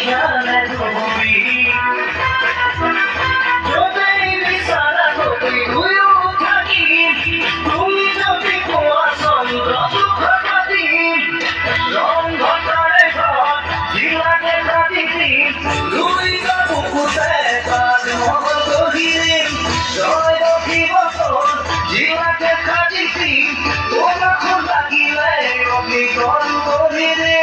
জানে তুমি যদি বিচাৰা গতি দুয়ো থাকিম তুমি যদি কোৱা চন্দ্ৰ সুখপাতিম ৰংঘৰৰে ঘৰ জিলাকে কাটিম দুইটা বুকুতে তাজমহল গঢ়িম জয় বসিবচন জিলাকে কাটিম তোমাকো লাগিলে অগ্নিকণ গঢ়িলে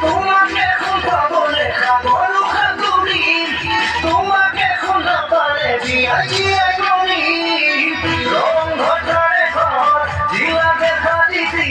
তোমাকে খুঁটাবলে খাবলো খাতুরি তোমাকে খুঁটা পালে বিয়াজিয়ে গরি রংঘররে ঘর জিলাকে কাটিতি